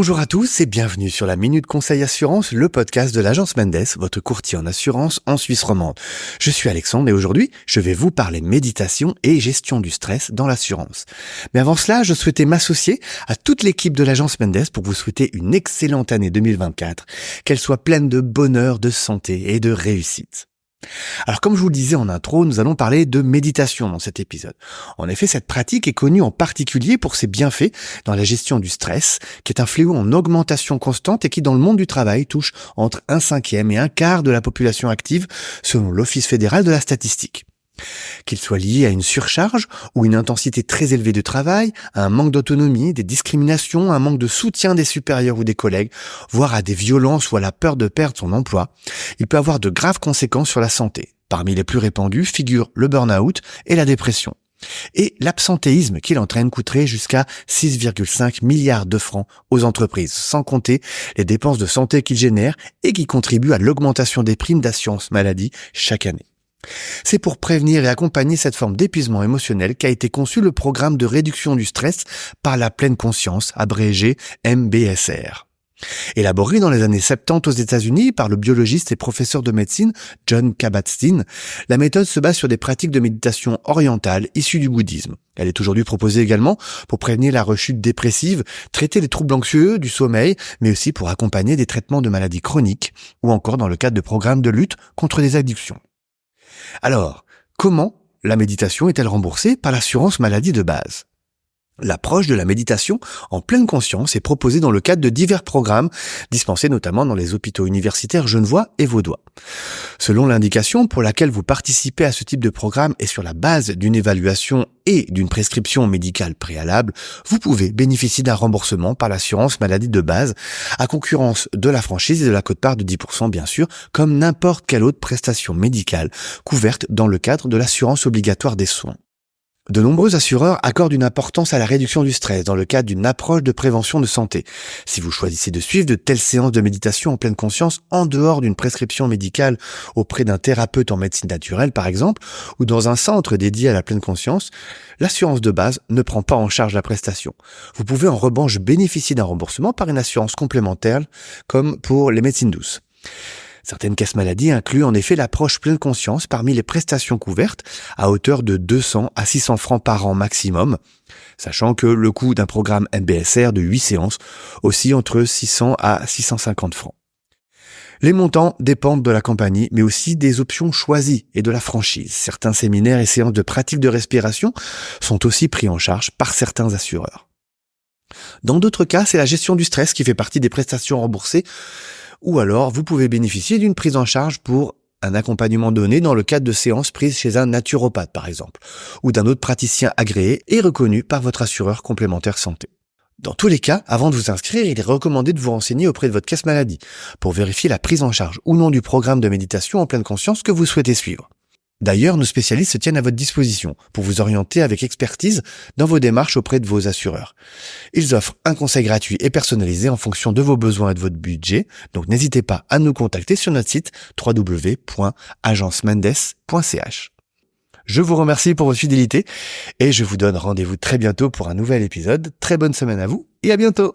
Bonjour à tous et bienvenue sur la Minute Conseil Assurance, le podcast de l'agence Mendes, votre courtier en assurance en Suisse romande. Je suis Alexandre et aujourd'hui, je vais vous parler méditation et gestion du stress dans l'assurance. Mais avant cela, je souhaitais m'associer à toute l'équipe de l'agence Mendes pour vous souhaiter une excellente année 2024, qu'elle soit pleine de bonheur, de santé et de réussite. Alors comme je vous le disais en intro, nous allons parler de méditation dans cet épisode. En effet, cette pratique est connue en particulier pour ses bienfaits dans la gestion du stress, qui est un fléau en augmentation constante et qui dans le monde du travail touche entre 1/5 et 1/4 de la population active selon l'Office fédéral de la statistique. Qu'il soit lié à une surcharge ou une intensité très élevée de travail, à un manque d'autonomie, des discriminations, un manque de soutien des supérieurs ou des collègues, voire à des violences ou à la peur de perdre son emploi, il peut avoir de graves conséquences sur la santé. Parmi les plus répandus figurent le burn-out et la dépression. Et l'absentéisme qu'il entraîne coûterait jusqu'à 6,5 milliards de francs aux entreprises, sans compter les dépenses de santé qu'il génère et qui contribuent à l'augmentation des primes d'assurance maladie chaque année. C'est pour prévenir et accompagner cette forme d'épuisement émotionnel qu'a été conçu le programme de réduction du stress par la pleine conscience, abrégé MBSR. Élaboré dans les années 70 aux États-Unis par le biologiste et professeur de médecine Jon Kabat-Zinn, la méthode se base sur des pratiques de méditation orientale issues du bouddhisme. Elle est aujourd'hui proposée également pour prévenir la rechute dépressive, traiter les troubles anxieux, du sommeil, mais aussi pour accompagner des traitements de maladies chroniques ou encore dans le cadre de programmes de lutte contre les addictions. Alors, comment la méditation est-elle remboursée par l'assurance maladie de base ? L'approche de la méditation en pleine conscience est proposée dans le cadre de divers programmes dispensés notamment dans les hôpitaux universitaires genevois et vaudois. Selon l'indication pour laquelle vous participez à ce type de programme et sur la base d'une évaluation et d'une prescription médicale préalable, vous pouvez bénéficier d'un remboursement par l'assurance maladie de base, à concurrence de la franchise et de la quote-part de 10% bien sûr, comme n'importe quelle autre prestation médicale couverte dans le cadre de l'assurance obligatoire des soins. De nombreux assureurs accordent une importance à la réduction du stress dans le cadre d'une approche de prévention de santé. Si vous choisissez de suivre de telles séances de méditation en pleine conscience en dehors d'une prescription médicale auprès d'un thérapeute en médecine naturelle par exemple, ou dans un centre dédié à la pleine conscience, l'assurance de base ne prend pas en charge la prestation. Vous pouvez en revanche bénéficier d'un remboursement par une assurance complémentaire comme pour les médecines douces. Certaines caisses maladies incluent en effet l'approche pleine conscience parmi les prestations couvertes à hauteur de 200 à 600 francs par an maximum, sachant que le coût d'un programme MBSR de 8 séances oscille entre 600 à 650 francs. Les montants dépendent de la compagnie, mais aussi des options choisies et de la franchise. Certains séminaires et séances de pratique de respiration sont aussi pris en charge par certains assureurs. Dans d'autres cas, c'est la gestion du stress qui fait partie des prestations remboursées, ou alors vous pouvez bénéficier d'une prise en charge pour un accompagnement donné dans le cadre de séances prises chez un naturopathe par exemple, ou d'un autre praticien agréé et reconnu par votre assureur complémentaire santé. Dans tous les cas, avant de vous inscrire, il est recommandé de vous renseigner auprès de votre caisse maladie pour vérifier la prise en charge ou non du programme de méditation en pleine conscience que vous souhaitez suivre. D'ailleurs, nos spécialistes se tiennent à votre disposition pour vous orienter avec expertise dans vos démarches auprès de vos assureurs. Ils offrent un conseil gratuit et personnalisé en fonction de vos besoins et de votre budget, donc n'hésitez pas à nous contacter sur notre site www.agencemendes.ch. Je vous remercie pour votre fidélité et je vous donne rendez-vous très bientôt pour un nouvel épisode. Très bonne semaine à vous et à bientôt.